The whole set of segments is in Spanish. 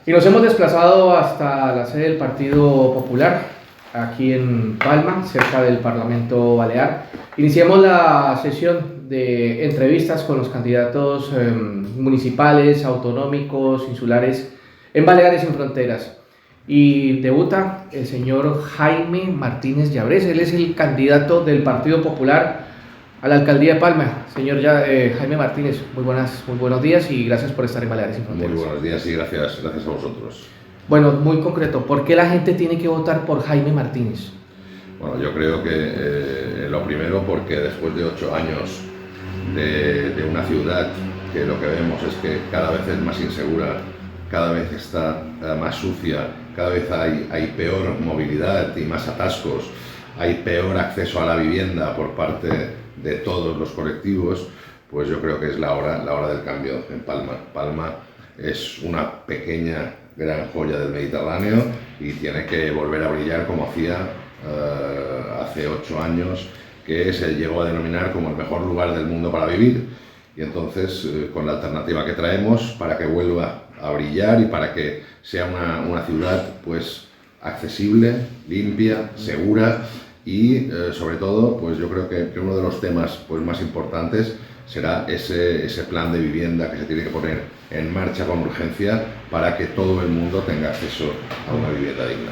Y nos hemos desplazado hasta la sede del Partido Popular, aquí en Palma, cerca del Parlamento Balear. Iniciamos la sesión de entrevistas con los candidatos municipales, autonómicos, insulares, en Baleares sin Fronteras. Y debuta el señor Jaime Martínez Llabrés. Él es el candidato del Partido Popular a la alcaldía de Palma. Señor Jaime Martínez, muy buenos días y gracias por estar en Baleares sin Fronteras. Muy buenos días y gracias a vosotros. Bueno, muy concreto, ¿por qué la gente tiene que votar por Jaime Martínez? Bueno, yo creo que lo primero porque después de 8 años de una ciudad que lo que vemos es que cada vez es más insegura, cada vez está más sucia, cada vez hay peor movilidad y más atascos, hay peor acceso a la vivienda por parte de todos los colectivos, pues yo creo que es la hora del cambio en Palma. Palma es una pequeña gran joya del Mediterráneo y tiene que volver a brillar como hacía hace 8 años, que se llegó a denominar como el mejor lugar del mundo para vivir. Y entonces, con la alternativa que traemos, para que vuelva a brillar y para que sea una ciudad pues accesible, limpia, segura y sobre todo, pues yo creo que uno de los temas pues más importantes será ese plan de vivienda que se tiene que poner en marcha con urgencia para que todo el mundo tenga acceso a una vivienda digna.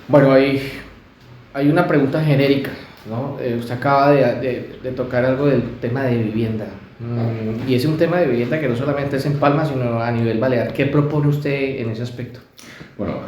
Bueno, hay una pregunta genérica, ¿no? Usted acaba de tocar algo del tema de vivienda. Y es un tema de vivienda que no solamente es en Palma, sino a nivel balear. ¿Qué propone usted en ese aspecto? Bueno,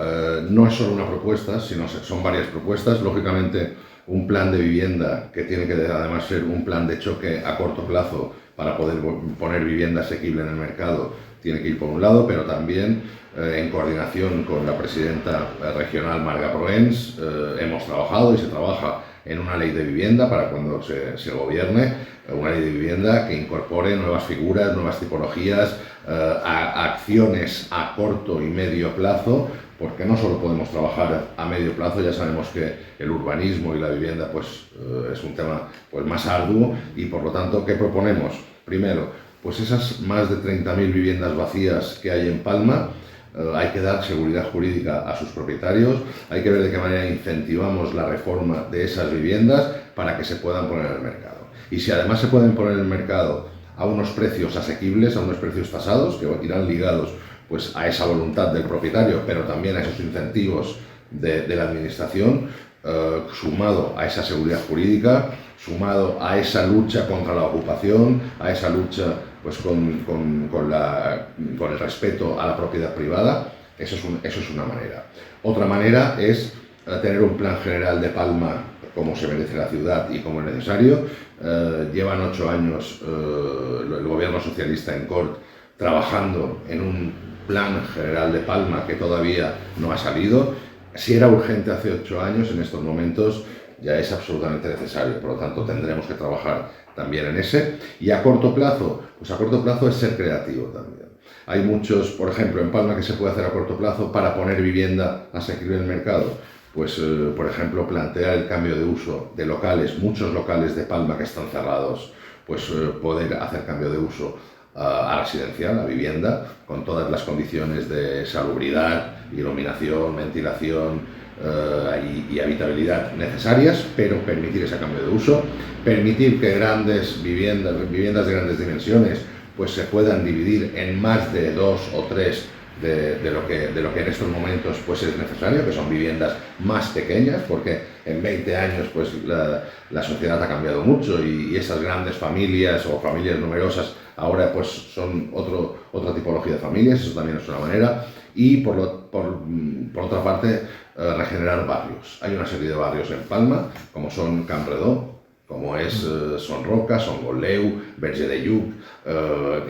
no es solo una propuesta, sino son varias propuestas. Lógicamente, un plan de vivienda que tiene que además ser un plan de choque a corto plazo para poder poner vivienda asequible en el mercado, tiene que ir por un lado, pero también en coordinación con la presidenta regional Marga Proens, hemos trabajado y se trabaja en una ley de vivienda para cuando se gobierne, una ley de vivienda que incorpore nuevas figuras, nuevas tipologías, acciones a corto y medio plazo, porque no solo podemos trabajar a medio plazo, ya sabemos que el urbanismo y la vivienda pues, es un tema pues, más arduo y por lo tanto, ¿qué proponemos? Primero, pues esas más de 30.000 viviendas vacías que hay en Palma, hay que dar seguridad jurídica a sus propietarios, hay que ver de qué manera incentivamos la reforma de esas viviendas para que se puedan poner en el mercado. Y si además se pueden poner en el mercado a unos precios asequibles, a unos precios tasados, que irán ligados pues, a esa voluntad del propietario, pero también a esos incentivos de la administración, sumado a esa seguridad jurídica, sumado a esa lucha contra la ocupación, a esa lucha pues, con el respeto a la propiedad privada, eso es una manera. Otra manera es tener un plan general de Palma como se merece la ciudad y como es necesario. Llevan 8 años el gobierno socialista en Cort trabajando en un plan general de Palma que todavía no ha salido. Si era urgente hace 8 años, en estos momentos ya es absolutamente necesario, por lo tanto tendremos que trabajar también en ese. Y a corto plazo, pues a corto plazo es ser creativo también. Hay muchos, por ejemplo, en Palma que se puede hacer a corto plazo para poner vivienda asequible en el mercado. Pues, por ejemplo, plantear el cambio de uso de locales, muchos locales de Palma que están cerrados, pues poder hacer cambio de uso a residencial, a vivienda, con todas las condiciones de salubridad, iluminación, ventilación y habitabilidad necesarias, pero permitir ese cambio de uso, permitir que grandes viviendas de grandes dimensiones, pues se puedan dividir en más de 2 o 3 de lo que en estos momentos pues es necesario, que son viviendas más pequeñas, porque en 20 años pues la sociedad ha cambiado mucho y esas grandes familias o familias numerosas ahora pues son otra tipología de familias, eso también es una manera. Y por otra parte, regenerar barrios. Hay una serie de barrios en Palma, como son Can Redó, como es Son Roca, Son Golleu, Verge de Lluc,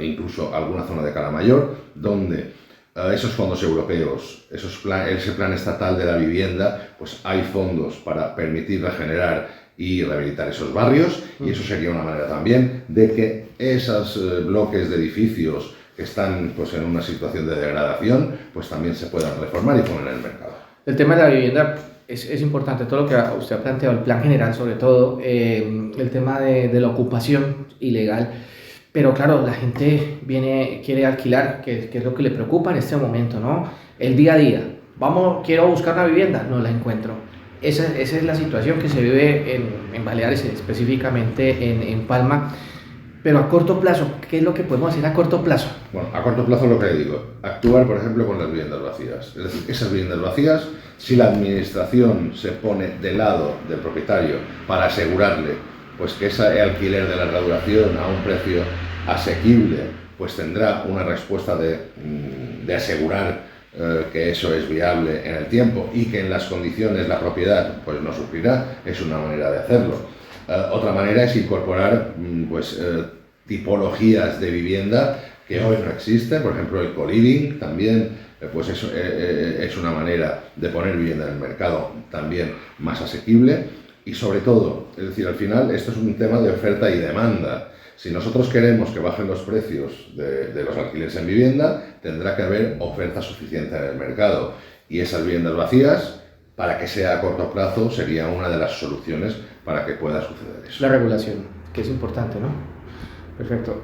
incluso alguna zona de Cala Mayor, donde esos fondos europeos, ese plan estatal de la vivienda, pues hay fondos para permitir regenerar y rehabilitar esos barrios, y eso sería una manera también de que esos bloques de edificios que están pues, en una situación de degradación, pues también se puedan reformar y poner en el mercado. El tema de la vivienda es importante, todo lo que usted ha planteado, el plan general sobre todo, el tema de la ocupación ilegal. Pero claro, la gente viene, quiere alquilar, que es lo que le preocupa en este momento, ¿no? El día a día. Vamos, quiero buscar una vivienda, no la encuentro. Esa es la situación que se vive en Baleares, específicamente en Palma. Pero a corto plazo, ¿qué es lo que podemos hacer a corto plazo? Bueno, a corto plazo lo que le digo, actuar por ejemplo con las viviendas vacías. Es decir, esas viviendas vacías, si la administración se pone del lado del propietario para asegurarle pues que ese alquiler de larga duración a un precio asequible, pues tendrá una respuesta de asegurar que eso es viable en el tiempo y que en las condiciones la propiedad pues no sufrirá, es una manera de hacerlo. Otra manera es incorporar tipologías de vivienda que hoy no existen, por ejemplo el co-living también, pues eso es una manera de poner vivienda en el mercado también más asequible. Y sobre todo, es decir, al final esto es un tema de oferta y demanda. Si nosotros queremos que bajen los precios de los alquileres en vivienda, tendrá que haber oferta suficiente en el mercado. Y esas viviendas vacías, para que sea a corto plazo, sería una de las soluciones para que pueda suceder eso. La regulación, que es importante, ¿no? Perfecto.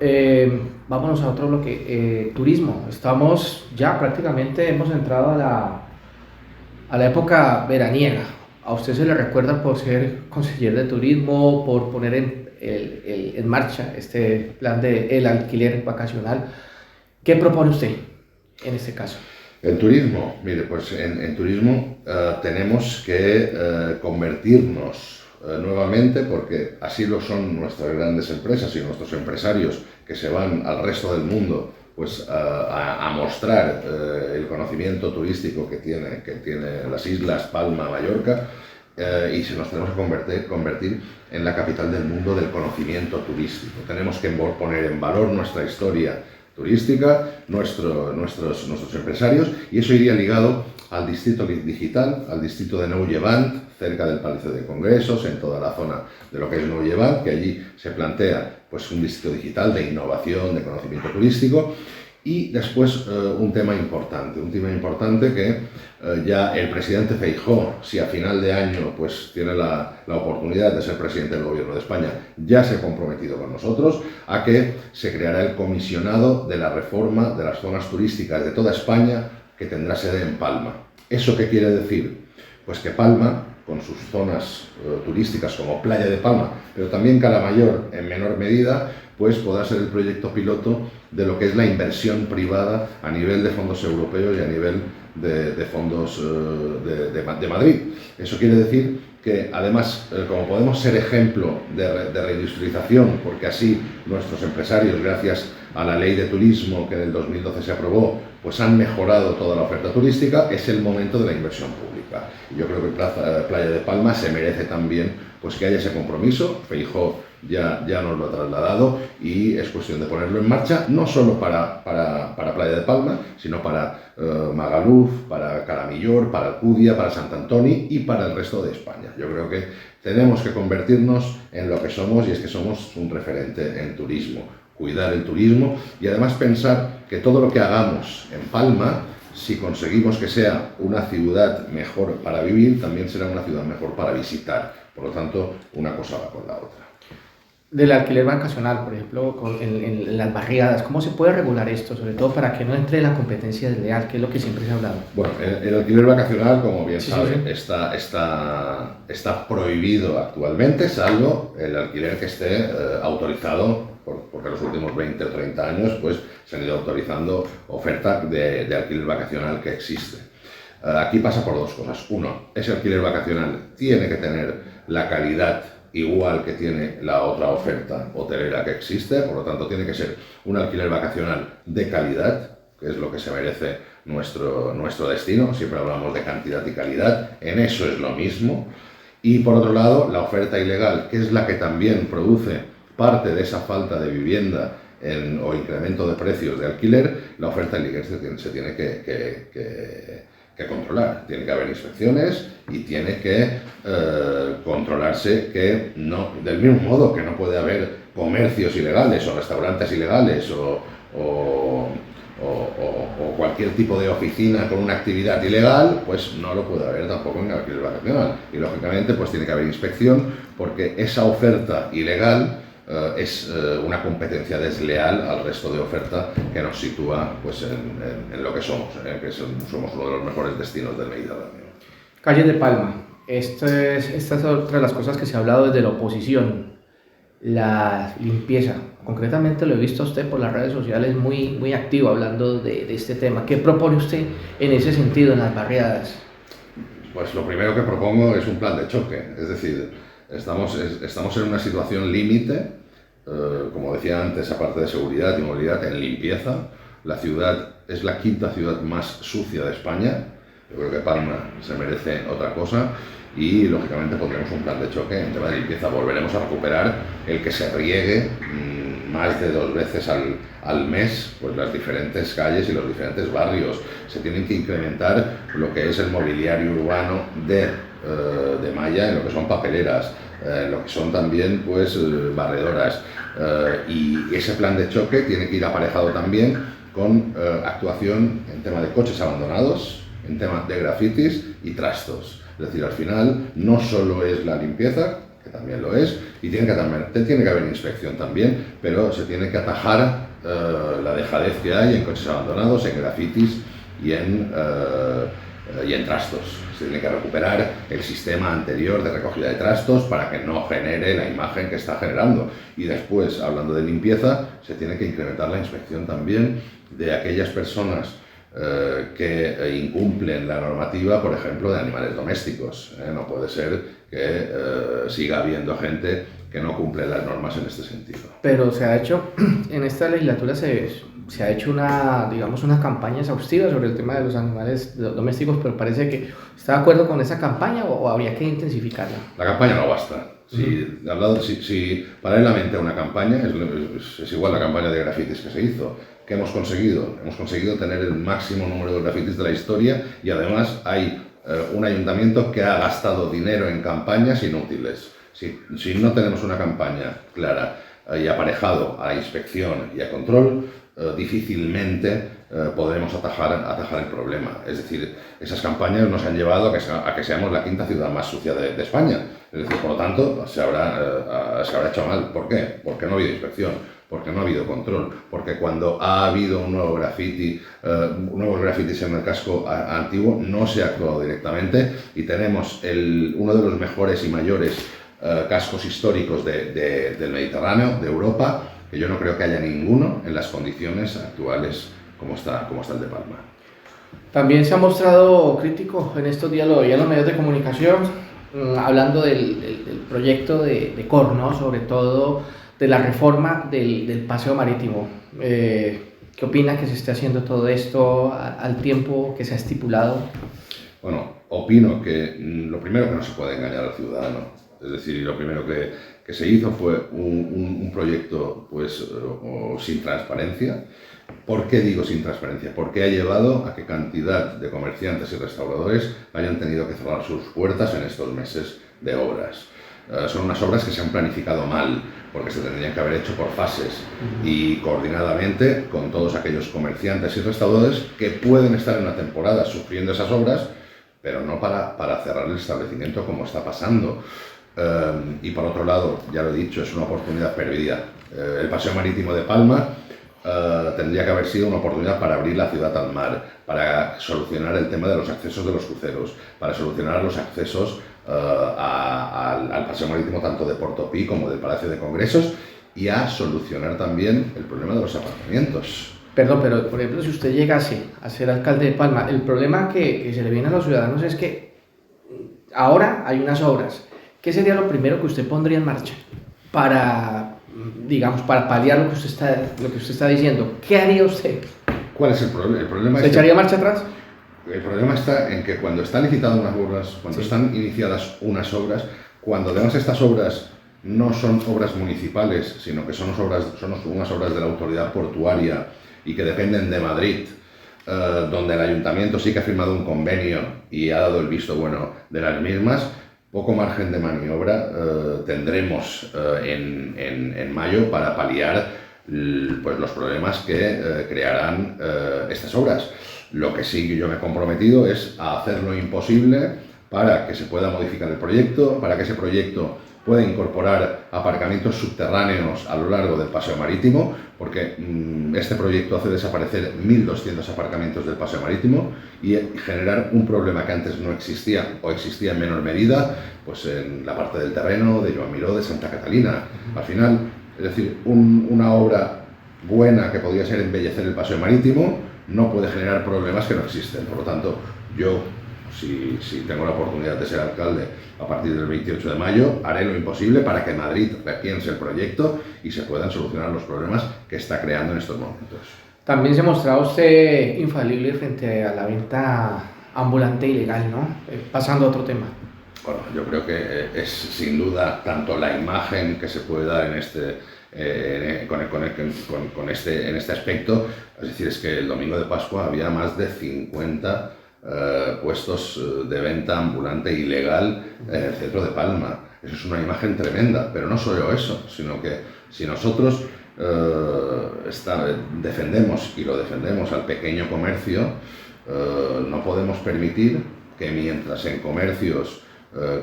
Vámonos a otro bloque. Turismo. Estamos ya prácticamente, hemos entrado a la época veraniega. ¿A usted se le recuerda por ser conseller de turismo, por poner en marcha este plan del alquiler vacacional? ¿Qué propone usted en este caso? En turismo, mire, pues en turismo tenemos que convertirnos nuevamente, porque así lo son nuestras grandes empresas y nuestros empresarios que se van al resto del mundo pues a mostrar el conocimiento turístico que tiene las islas Palma, Mallorca, y se nos tenemos que convertir en la capital del mundo del conocimiento turístico. Tenemos que poner en valor nuestra historia turística, nuestros empresarios, y eso iría ligado al distrito digital, al distrito de Nou Llevant, cerca del Palacio de Congresos, en toda la zona de lo que es Nou Llevant, que allí se plantea pues, un distrito digital de innovación, de conocimiento turístico. Y después un tema importante que ya el presidente Feijóo, si a final de año pues, tiene la oportunidad de ser presidente del Gobierno de España, ya se ha comprometido con nosotros a que se creará el comisionado de la reforma de las zonas turísticas de toda España, que tendrá sede en Palma. ¿Eso qué quiere decir? Pues que Palma, con sus zonas turísticas como Playa de Palma, pero también Calamayor en menor medida, pues podrá ser el proyecto piloto de lo que es la inversión privada a nivel de fondos europeos y a nivel de fondos de Madrid. Eso quiere decir que además, como podemos ser ejemplo de reindustrialización, porque así nuestros empresarios, gracias a la ley de turismo que en el 2012 se aprobó, pues han mejorado toda la oferta turística, es el momento de la inversión pública. Y yo creo que Playa de Palma se merece también pues, que haya ese compromiso. Feijóo ya nos lo ha trasladado y es cuestión de ponerlo en marcha, no solo para Playa de Palma, sino para Magaluf, para Calamillor, para Alcudia, para Sant Antoni y para el resto de España. Yo creo que tenemos que convertirnos en lo que somos, y es que somos un referente en turismo. Cuidar el turismo y además pensar que todo lo que hagamos en Palma, si conseguimos que sea una ciudad mejor para vivir, también será una ciudad mejor para visitar. Por lo tanto, una cosa va con la otra. Del alquiler vacacional, por ejemplo, en las barriadas, ¿cómo se puede regular esto? Sobre todo para que no entre la competencia desleal, que es lo que siempre se ha hablado. Bueno, el alquiler vacacional, como bien saben, está prohibido actualmente, salvo el alquiler que esté autorizado, porque en los últimos 20 o 30 años pues, se han ido autorizando oferta de alquiler vacacional que existe. Aquí pasa por dos cosas. Uno, ese alquiler vacacional tiene que tener la calidad igual que tiene la otra oferta hotelera que existe, por lo tanto tiene que ser un alquiler vacacional de calidad, que es lo que se merece nuestro destino. Siempre hablamos de cantidad y calidad, en eso es lo mismo. Y por otro lado, la oferta ilegal, que es la que también produce parte de esa falta de vivienda o incremento de precios de alquiler, la oferta ilegal se tiene que controlar. Tiene que haber inspecciones y tiene que controlarse que no, del mismo modo que no puede haber comercios ilegales o restaurantes ilegales o cualquier tipo de oficina con una actividad ilegal, pues no lo puede haber tampoco en el alquiler vacacional. Y lógicamente pues tiene que haber inspección, porque esa oferta ilegal es una competencia desleal al resto de oferta que nos sitúa pues, en lo que somos, que somos uno de los mejores destinos del Mediterráneo. Calle de Palma, esta es otra de las cosas que se ha hablado desde la oposición, la limpieza. Concretamente lo he visto a usted por las redes sociales muy activo hablando de este tema. ¿Qué propone usted en ese sentido en las barriadas? Pues lo primero que propongo es un plan de choque, es decir, estamos en una situación límite, como decía antes, aparte de seguridad y movilidad, en limpieza. La ciudad es la quinta ciudad más sucia de España. Yo creo que Palma se merece otra cosa y, lógicamente, pondremos un plan de choque en tema de limpieza. Volveremos a recuperar el que se riegue más de 2 veces al mes pues las diferentes calles y los diferentes barrios. Se tienen que incrementar lo que es el mobiliario urbano de malla, en lo que son papeleras, en lo que son también pues barredoras. Y ese plan de choque tiene que ir aparejado también con actuación en tema de coches abandonados, en tema de grafitis y trastos. Es decir, al final no solo es la limpieza, que también lo es, y tiene que haber inspección también, pero se tiene que atajar la dejadez que hay en coches abandonados, en grafitis y en trastos. Se tiene que recuperar el sistema anterior de recogida de trastos para que no genere la imagen que está generando. Y después, hablando de limpieza, se tiene que incrementar la inspección también de aquellas personas que incumplen la normativa, por ejemplo, de animales domésticos. No puede ser que siga habiendo gente que no cumple las normas en este sentido. Pero se ha hecho, en esta legislatura se ha hecho una campaña exhaustiva sobre el tema de los animales domésticos, pero parece que ¿está de acuerdo con esa campaña o habría que intensificarla? La campaña no basta. Si paralelamente a una campaña, es igual la campaña de grafitis que se hizo. ¿Qué hemos conseguido? Hemos conseguido tener el máximo número de grafitis de la historia y además hay un ayuntamiento que ha gastado dinero en campañas inútiles. Si no tenemos una campaña clara y aparejado a inspección y a control, difícilmente podremos atajar el problema. Es decir, esas campañas nos han llevado a que seamos la quinta ciudad más sucia de España. Es decir, por lo tanto, se habrá hecho mal. ¿Por qué? Porque no ha habido inspección, porque no ha habido control, porque cuando ha habido un nuevo grafitis en el casco antiguo no se ha actuado directamente y tenemos uno de los mejores y mayores cascos históricos del Mediterráneo, de Europa, que yo no creo que haya ninguno en las condiciones actuales como está el de Palma. También se ha mostrado crítico en estos días los medios de comunicación, hablando del proyecto de COR, ¿no? Sobre todo de la reforma del paseo marítimo. ¿Qué opina que se esté haciendo todo esto al tiempo que se ha estipulado? Bueno, opino que lo primero que no se puede engañar al ciudadano. Es decir, lo primero que se hizo fue un proyecto pues, sin transparencia. ¿Por qué digo sin transparencia? Porque ha llevado a que cantidad de comerciantes y restauradores hayan tenido que cerrar sus puertas en estos meses de obras. Son unas obras que se han planificado mal, porque se tendrían que haber hecho por fases y coordinadamente con todos aquellos comerciantes y restauradores que pueden estar en una temporada sufriendo esas obras, pero no para cerrar el establecimiento como está pasando. Y por otro lado, ya lo he dicho, es una oportunidad perdida. El paseo marítimo de Palma tendría que haber sido una oportunidad para abrir la ciudad al mar, para solucionar el tema de los accesos de los cruceros, para solucionar los accesos al paseo marítimo tanto de Portopí como del Palacio de Congresos y a solucionar también el problema de los aparcamientos. Perdón, pero por ejemplo, si usted llegase a ser alcalde de Palma, el problema que se le viene a los ciudadanos es que ahora hay unas obras. ¿Qué sería lo primero que usted pondría en marcha para paliar lo que usted está diciendo? ¿Qué haría usted? ¿Cuál es el problema? ¿Se echaría marcha atrás? El problema está en que cuando están licitadas unas obras, cuando están iniciadas unas obras, cuando además estas obras no son obras municipales, sino que son unas obras de la autoridad portuaria y que dependen de Madrid, donde el ayuntamiento sí que ha firmado un convenio y ha dado el visto bueno de las mismas, poco margen de maniobra tendremos en mayo para paliar pues, los problemas que crearán estas obras. Lo que sí que yo me he comprometido es a hacer lo imposible para que se pueda modificar el proyecto, para que ese proyecto puede incorporar aparcamientos subterráneos a lo largo del paseo marítimo, porque este proyecto hace desaparecer 1.200 aparcamientos del paseo marítimo y generar un problema que antes no existía o existía en menor medida, pues en la parte del terreno de Joan Miró, de Santa Catalina. Al final, es decir, una obra buena que podría ser embellecer el paseo marítimo no puede generar problemas que no existen. Por lo tanto, yo, si tengo la oportunidad de ser alcalde a partir del 28 de mayo, haré lo imposible para que Madrid repiense el proyecto y se puedan solucionar los problemas que está creando en estos momentos. También se mostraba usted infalible frente a la venta ambulante ilegal, ¿no? Pasando a otro tema. Bueno, yo creo que es sin duda tanto la imagen que se puede dar en este aspecto, es decir, es que el domingo de Pascua había más de 50 puestos de venta ambulante ilegal en el centro de Palma. Eso es una imagen tremenda, pero no solo eso, sino que si nosotros defendemos y lo defendemos al pequeño comercio, no podemos permitir que mientras en comercios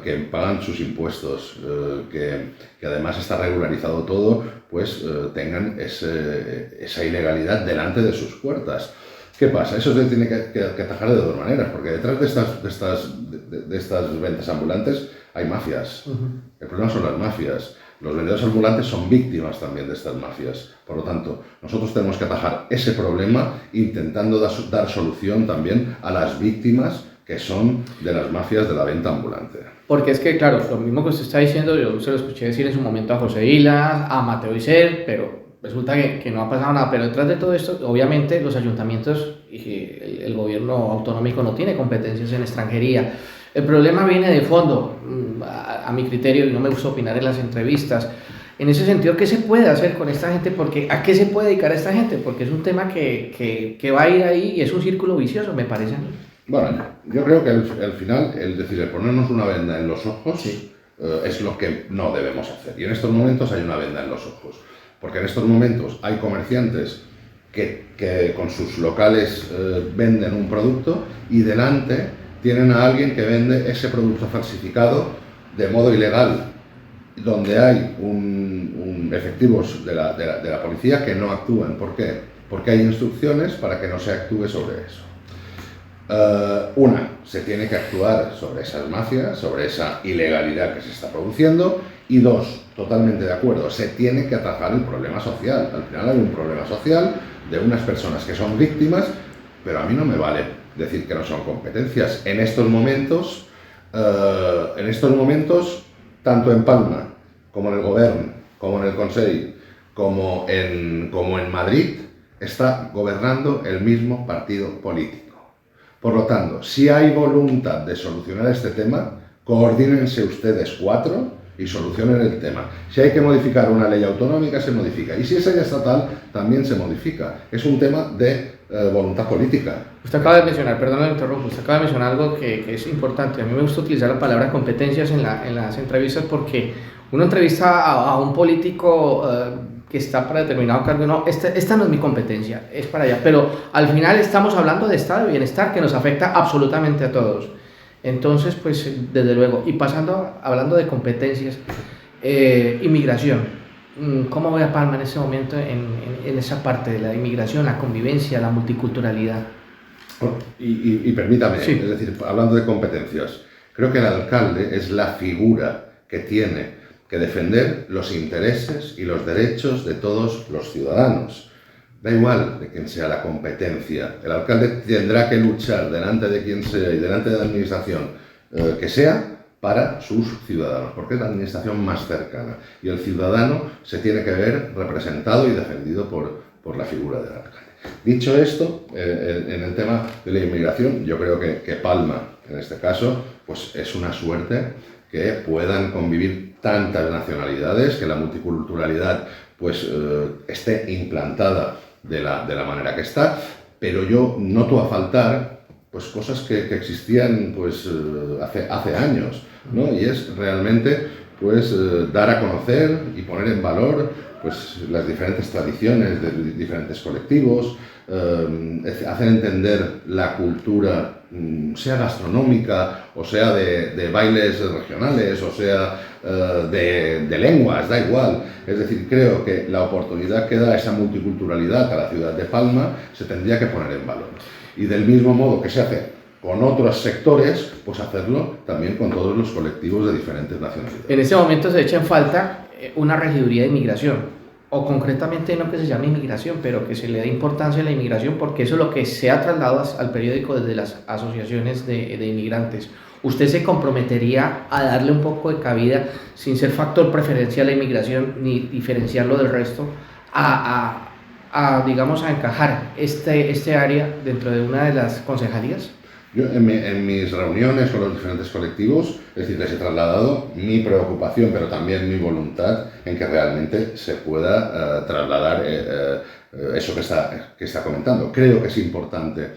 que pagan sus impuestos, que además está regularizado todo, pues tengan esa ilegalidad delante de sus puertas. ¿Qué pasa? Eso se tiene que atajar de dos maneras, porque detrás de estas ventas ambulantes hay mafias. El problema son las mafias. Los vendedores ambulantes son víctimas también de estas mafias. Por lo tanto, nosotros tenemos que atajar ese problema intentando dar solución también a las víctimas que son de las mafias de la venta ambulante. Porque es que, claro, lo mismo que usted está diciendo, yo se lo escuché decir en su momento a José Islas, a Mateo Isel, pero resulta que no ha pasado nada. Pero detrás de todo esto, obviamente, los ayuntamientos y el gobierno autonómico no tiene competencias en extranjería. El problema viene de fondo, a mi criterio, y no me gusta opinar en las entrevistas. En ese sentido, ¿qué se puede hacer con esta gente? Porque ¿a qué se puede dedicar a esta gente? Porque es un tema que va a ir ahí y es un círculo vicioso, me parece a mí. Bueno, yo creo que al final, el ponernos una venda en los ojos, sí, es lo que no debemos hacer. Y en estos momentos hay una venda en los ojos. Porque en estos momentos hay comerciantes que con sus locales venden un producto y delante tienen a alguien que vende ese producto falsificado de modo ilegal, donde hay efectivos de la policía que no actúan. ¿Por qué? Porque hay instrucciones para que no se actúe sobre eso. Se tiene que actuar sobre esas mafias, sobre esa ilegalidad que se está produciendo, y dos, totalmente de acuerdo, se tiene que atajar el problema social. Al final hay un problema social de unas personas que son víctimas, pero a mí no me vale decir que no son competencias. En estos momentos, tanto en Palma, como en el Gobierno, como en el Consell, como en Madrid, está gobernando el mismo partido político. Por lo tanto, si hay voluntad de solucionar este tema, coordínense ustedes cuatro y solucionen el tema. Si hay que modificar una ley autonómica, se modifica. Y si es ley estatal, también se modifica. Es un tema de voluntad política. Usted acaba de mencionar, perdón, lo interrumpo, usted acaba de mencionar algo que es importante. A mí me gusta utilizar la palabra competencias en las entrevistas porque uno entrevista a un político que está para determinado cargo, no, esta no es mi competencia, es para allá, pero al final estamos hablando de estado de bienestar que nos afecta absolutamente a todos. Entonces, pues, desde luego, y hablando de competencias, inmigración, ¿cómo ve a Palma en ese momento en esa parte de la inmigración, la convivencia, la multiculturalidad? Y permítame, sí. Es decir, hablando de competencias, creo que el alcalde es la figura que tiene que defender los intereses y los derechos de todos los ciudadanos. Da igual de quién sea la competencia, el alcalde tendrá que luchar delante de quien sea y delante de la administración que sea para sus ciudadanos, porque es la administración más cercana y el ciudadano se tiene que ver representado y defendido por la figura del alcalde. Dicho esto, en el tema de la inmigración, yo creo que Palma, en este caso, pues es una suerte que puedan convivir tantas nacionalidades, que la multiculturalidad pues esté implantada de la manera que está, pero yo noto a faltar pues cosas que existían pues hace años, ¿no? Y es realmente pues dar a conocer y poner en valor pues las diferentes tradiciones de diferentes colectivos, hacer entender la cultura, sea gastronómica, o sea de bailes regionales, o sea de lenguas, da igual. Es decir, creo que la oportunidad que da esa multiculturalidad a la ciudad de Palma se tendría que poner en valor. Y del mismo modo que se hace con otros sectores, pues hacerlo también con todos los colectivos de diferentes nacionalidades. En este momento se echa en falta una regiduría de inmigración, o concretamente no que se llame inmigración, pero que se le dé importancia a la inmigración, porque eso es lo que se ha trasladado al periódico desde las asociaciones de inmigrantes. ¿Usted se comprometería a darle un poco de cabida, sin ser factor preferencial a la inmigración, ni diferenciarlo del resto, digamos, a encajar este área dentro de una de las concejalías? Yo en mis reuniones con los diferentes colectivos, es decir, les he trasladado mi preocupación, pero también mi voluntad en que realmente se pueda trasladar eso que está comentando. Creo que es importante,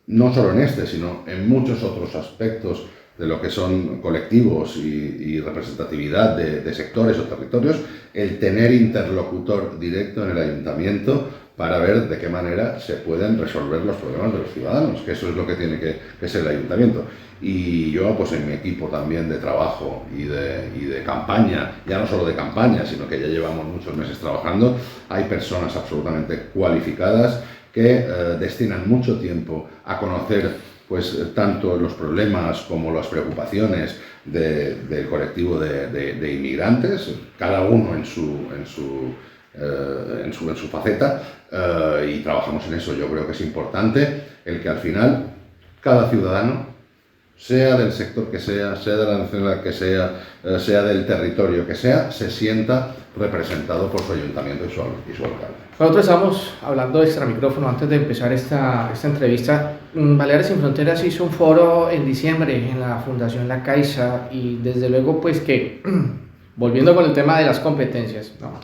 no solo en este, sino en muchos otros aspectos de lo que son colectivos y representatividad de sectores o territorios, el tener interlocutor directo en el ayuntamiento para ver de qué manera se pueden resolver los problemas de los ciudadanos, que eso es lo que tiene que ser el ayuntamiento. Y yo, pues en mi equipo también de trabajo y de campaña, ya no solo de campaña, sino que ya llevamos muchos meses trabajando, hay personas absolutamente cualificadas que destinan mucho tiempo a conocer pues tanto los problemas como las preocupaciones del colectivo de inmigrantes, cada uno en su faceta, y trabajamos en eso. Yo creo que es importante el que al final cada ciudadano, sea del sector que sea de la nacionalidad que sea del territorio que sea, se sienta representado por su ayuntamiento y su alcalde. Nosotros estamos hablando extra micrófono antes de empezar esta entrevista. Baleares Sin Fronteras hizo un foro en diciembre en la Fundación La Caixa, y desde luego pues que, volviendo con el tema de las competencias, ¿no?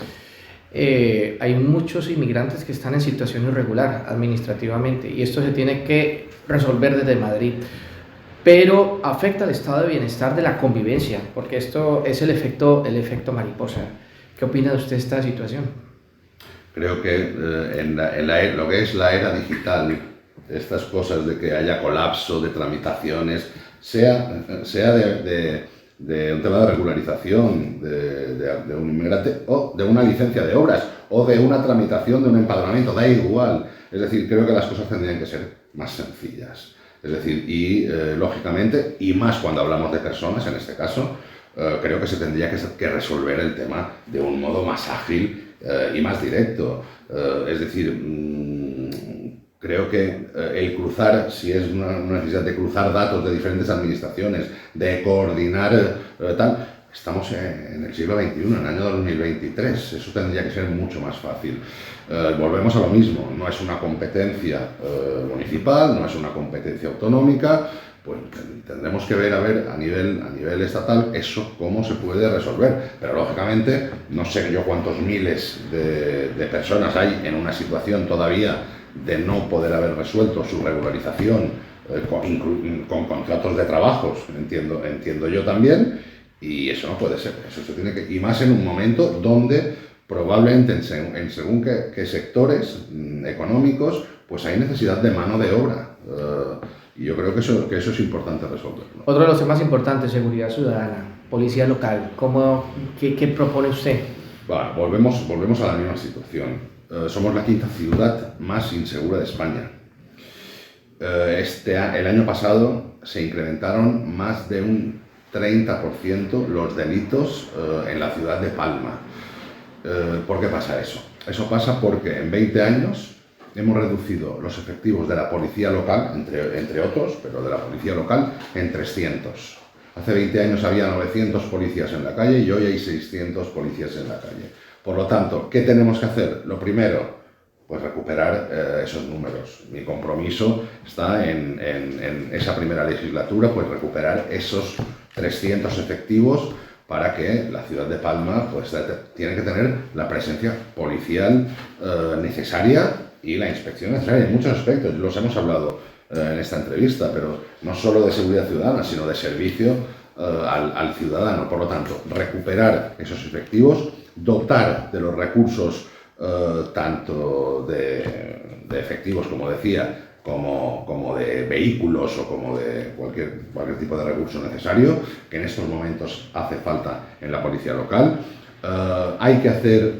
Hay muchos inmigrantes que están en situación irregular administrativamente, y esto se tiene que resolver desde Madrid, pero afecta al estado de bienestar de la convivencia, porque esto es el efecto mariposa. ¿Qué opina de usted de esta situación? Creo que lo que es la era digital, estas cosas de que haya colapso de tramitaciones, sea de un tema de regularización de un inmigrante, o de una licencia de obras, o de una tramitación de un empadronamiento, da igual. Es decir, creo que las cosas tendrían que ser más sencillas. Es decir, y lógicamente, y más cuando hablamos de personas, en este caso, creo que se tendría que resolver el tema de un modo más ágil y más directo. Es decir, creo que el cruzar, si es una necesidad de cruzar datos de diferentes administraciones, de coordinar tal, estamos en el siglo XXI, en el año 2023, eso tendría que ser mucho más fácil. Volvemos a lo mismo, no es una competencia municipal, no es una competencia autonómica, pues tendremos que ver a nivel estatal eso cómo se puede resolver. Pero lógicamente no sé yo cuántos miles de personas hay en una situación todavía de no poder haber resuelto su regularización con contratos de trabajos, entiendo yo también, y eso no puede ser. Eso se tiene que, y más en un momento donde probablemente en según qué sectores económicos pues hay necesidad de mano de obra. Y yo creo que eso es importante resolverlo. Otro de los temas importantes, seguridad ciudadana, policía local. ¿Qué propone usted? Bueno, volvemos a la misma situación. Somos la quinta ciudad más insegura de España. El año pasado se incrementaron más de un 30% los delitos en la ciudad de Palma. ¿Por qué pasa eso? Eso pasa porque en 20 años hemos reducido los efectivos de la policía local, entre otros, pero de la policía local, en 300. Hace 20 años había 900 policías en la calle y hoy hay 600 policías en la calle. Por lo tanto, ¿qué tenemos que hacer? Lo primero, pues recuperar esos números. Mi compromiso está en esa primera legislatura, pues recuperar esos 300 efectivos para que la ciudad de Palma pues tiene que tener la presencia policial necesaria y la inspección necesaria en muchos aspectos. Los hemos hablado en esta entrevista, pero no solo de seguridad ciudadana, sino de servicio al ciudadano. Por lo tanto, recuperar esos efectivos, dotar de los recursos tanto de efectivos, como decía, como de vehículos o como de cualquier tipo de recurso necesario, que en estos momentos hace falta en la policía local. Hay que hacer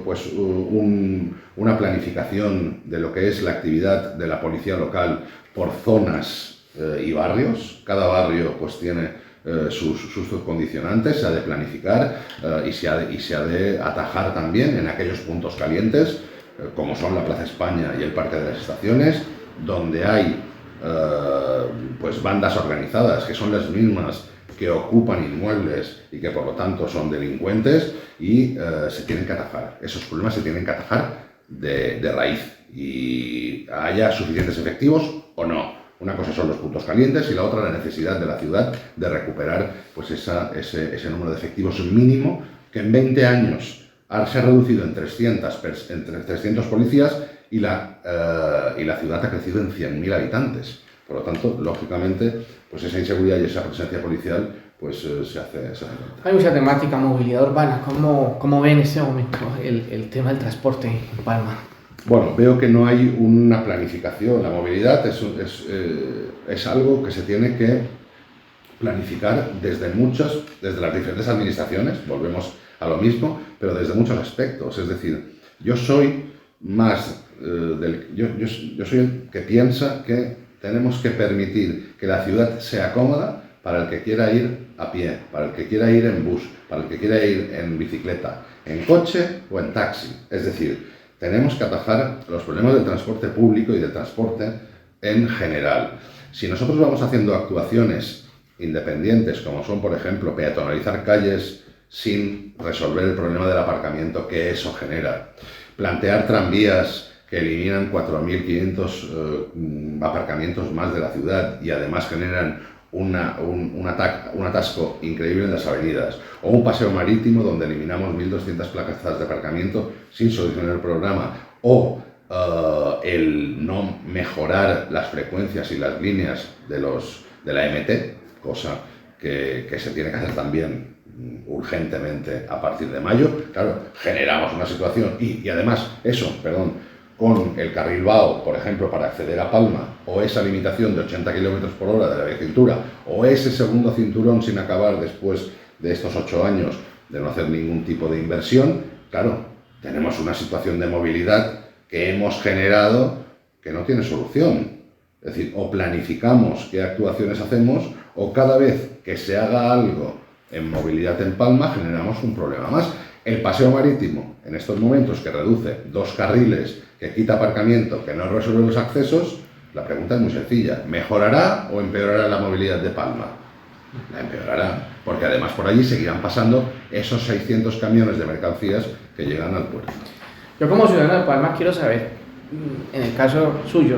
pues, una planificación de lo que es la actividad de la policía local por zonas y barrios. Cada barrio pues, tiene sus condicionantes, se ha de planificar y se ha de atajar también en aquellos puntos calientes, como son la Plaza España y el Parque de las Estaciones, donde hay pues bandas organizadas que son las mismas que ocupan inmuebles y que por lo tanto son delincuentes, y se tienen que atajar. Esos problemas se tienen que atajar de raíz, y haya suficientes efectivos o no. Una cosa son los puntos calientes y la otra la necesidad de la ciudad de recuperar pues ese número de efectivos mínimo, que en 20 años se ha reducido en 300 policías, y la ciudad ha crecido en 100.000 habitantes. Por lo tanto, lógicamente, pues esa inseguridad y esa presencia policial pues se hace falta. Hay mucha temática, movilidad urbana. ¿Cómo ve en este momento el tema del transporte en Palma? Bueno, veo que no hay una planificación. La movilidad es algo que se tiene que planificar desde las diferentes administraciones, volvemos a lo mismo, pero desde muchos aspectos. Es decir, yo soy más yo soy el que piensa que tenemos que permitir que la ciudad sea cómoda para el que quiera ir a pie, para el que quiera ir en bus, para el que quiera ir en bicicleta, en coche o en taxi. Es decir, tenemos que atajar los problemas del transporte público y del transporte en general. Si nosotros vamos haciendo actuaciones independientes, como son, por ejemplo, peatonalizar calles sin resolver el problema del aparcamiento que eso genera, plantear tranvías que eliminan 4.500 aparcamientos más de la ciudad y además generan un atasco increíble en las avenidas, o un paseo marítimo donde eliminamos 1.200 plazas de aparcamiento sin solucionar el problema, o el no mejorar las frecuencias y las líneas de la MT, cosa que se tiene que hacer también urgentemente a partir de mayo. Claro, generamos una situación y además con el carril BAO, por ejemplo, para acceder a Palma, o esa limitación de 80 km por hora de la vía cintura, o ese segundo cinturón sin acabar después de estos 8 años de no hacer ningún tipo de inversión, claro, tenemos una situación de movilidad que hemos generado que no tiene solución. Es decir, o planificamos qué actuaciones hacemos, o cada vez que se haga algo en movilidad en Palma generamos un problema más. El paseo marítimo, en estos momentos, que reduce 2 carriles, que quita aparcamiento, que no resuelve los accesos, la pregunta es muy sencilla: ¿mejorará o empeorará la movilidad de Palma? La empeorará, porque además por allí seguirán pasando esos 600 camiones de mercancías que llegan al puerto. Yo, como ciudadano de Palma, quiero saber, en el caso suyo,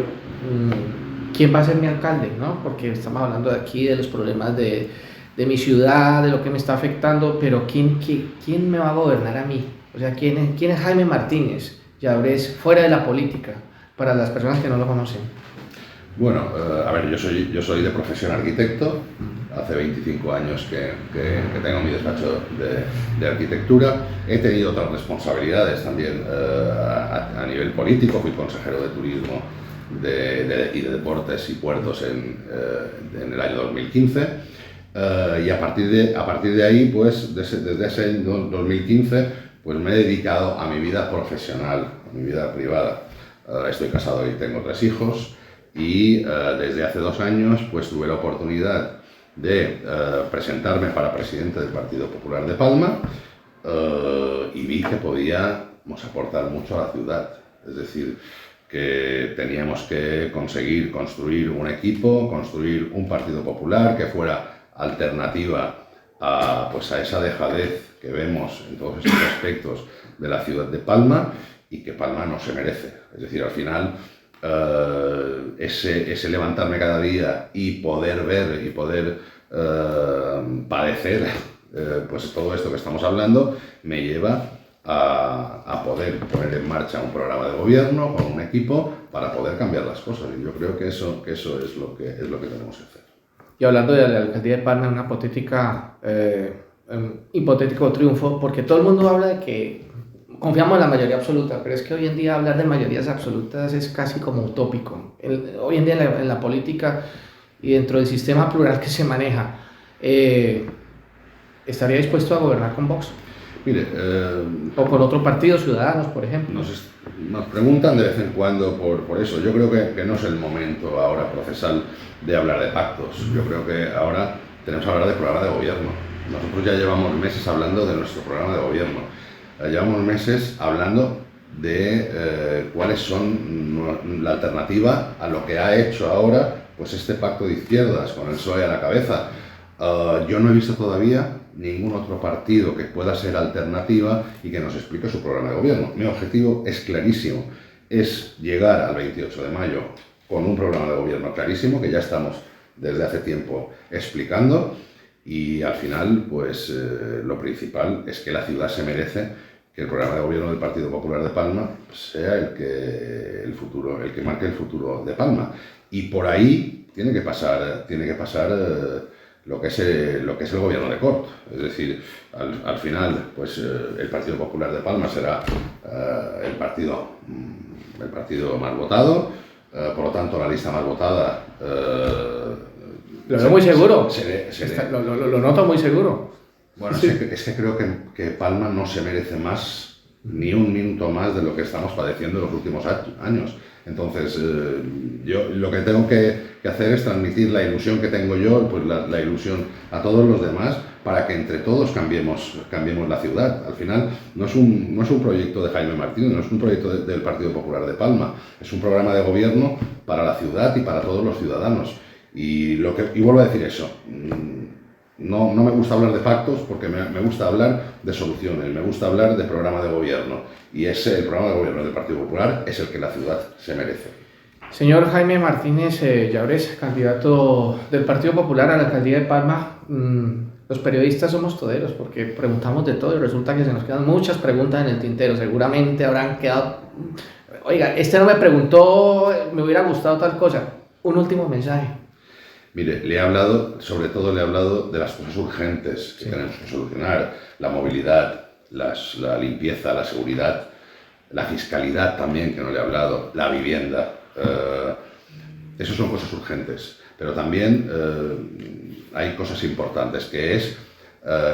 ¿quién va a ser mi alcalde? ¿No? Porque estamos hablando de aquí de los problemas de mi ciudad, de lo que me está afectando, pero ¿quién me va a gobernar a mí? O sea, ¿quién es Jaime Martínez Llabrés fuera de la política, para las personas que no lo conocen? Bueno, a ver, yo soy de profesión arquitecto. Hace 25 años que tengo mi despacho de arquitectura. He tenido otras responsabilidades también a nivel político. Fui consejero de turismo y de deportes y puertos en el año 2015. Y a partir de ahí, pues desde ese 2015, pues me he dedicado a mi vida profesional, a mi vida privada. Estoy casado y tengo 3 hijos, y desde hace 2 años pues tuve la oportunidad de presentarme para presidente del Partido Popular de Palma, y vi que podíamos aportar mucho a la ciudad. Es decir, que teníamos que conseguir construir un equipo, construir un Partido Popular que fuera alternativa a esa dejadez que vemos en todos estos aspectos de la ciudad de Palma, y que Palma no se merece. Es decir, al final, ese levantarme cada día y poder ver y poder padecer pues todo esto que estamos hablando, me lleva a poder poner en marcha un programa de gobierno con un equipo para poder cambiar las cosas. Y yo creo que eso es lo que tenemos que hacer. Y hablando de la alcaldía de Palma, una hipotético triunfo, porque todo el mundo habla de que confiamos en la mayoría absoluta, pero es que hoy en día hablar de mayorías absolutas es casi como utópico. Hoy en día en la política y dentro del sistema plural que se maneja, ¿estaría dispuesto a gobernar con Vox? Mire, o con otro partido, Ciudadanos, por ejemplo. Nos preguntan de vez en cuando por eso. Yo creo que no es el momento ahora procesal de hablar de pactos. Yo creo que ahora tenemos que hablar de programa de gobierno. Nosotros ya llevamos meses hablando de nuestro programa de gobierno. Llevamos meses hablando de cuáles son la alternativa a lo que ha hecho ahora pues este pacto de izquierdas con el PSOE a la cabeza. Yo no he visto todavía ningún otro partido que pueda ser alternativa y que nos explique su programa de gobierno. Mi objetivo es clarísimo, es llegar al 28 de mayo con un programa de gobierno clarísimo que ya estamos desde hace tiempo explicando y al final pues lo principal es que la ciudad se merece que el programa de gobierno del Partido Popular de Palma sea el que marque el futuro de Palma y por ahí tiene que pasar lo que es el gobierno de Cort. Es decir, al final, pues el Partido Popular de Palma será el partido más votado, por lo tanto la lista más votada... lo veo muy seguro, lo noto muy seguro. Bueno, sí. es que creo que Palma no se merece más, ni un minuto más de lo que estamos padeciendo en los últimos años. Entonces, yo lo que tengo que hacer es transmitir la ilusión que tengo yo, pues la ilusión a todos los demás, para que entre todos cambiemos la ciudad. Al final, no es un proyecto de Jaime Martínez, no es un proyecto del Partido Popular de Palma, es un programa de gobierno para la ciudad y para todos los ciudadanos. Y vuelvo a decir eso. No me gusta hablar de pactos porque me gusta hablar de soluciones, me gusta hablar de programa de gobierno y el programa de gobierno del Partido Popular es el que la ciudad se merece. Señor Jaime Martínez Llaures, candidato del Partido Popular a la alcaldía de Palma, los periodistas somos toderos porque preguntamos de todo y resulta que se nos quedan muchas preguntas en el tintero, seguramente habrán quedado, oiga, este no me preguntó, me hubiera gustado tal cosa. Un último mensaje. Mire, sobre todo le he hablado de las cosas urgentes que tenemos que solucionar, la movilidad, la limpieza, la seguridad, la fiscalidad también, que no le he hablado, la vivienda. Esas son cosas urgentes, pero también hay cosas importantes, que es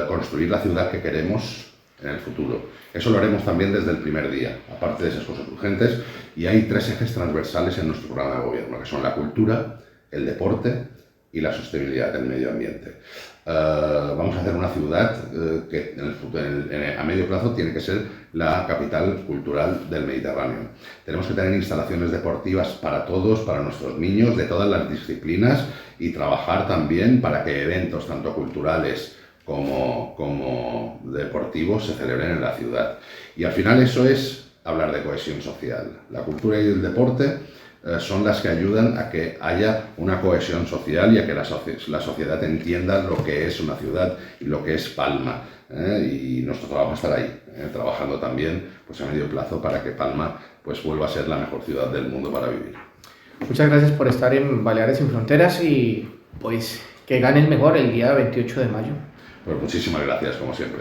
construir la ciudad que queremos en el futuro. Eso lo haremos también desde el primer día, aparte de esas cosas urgentes, y hay 3 ejes transversales en nuestro programa de gobierno, que son la cultura, el deporte y la sostenibilidad del medio ambiente. Vamos a hacer una ciudad que a medio plazo tiene que ser la capital cultural del Mediterráneo. Tenemos que tener instalaciones deportivas para todos, para nuestros niños, de todas las disciplinas y trabajar también para que eventos tanto culturales como deportivos se celebren en la ciudad. Y al final eso es hablar de cohesión social. La cultura y el deporte son las que ayudan a que haya una cohesión social y a que la sociedad entienda lo que es una ciudad y lo que es Palma. Y nuestro trabajo estará ahí, trabajando también pues, a medio plazo para que Palma pues, vuelva a ser la mejor ciudad del mundo para vivir. Muchas gracias por estar en Baleares Sin Fronteras y pues que gane el mejor el día 28 de mayo. Pues muchísimas gracias, como siempre.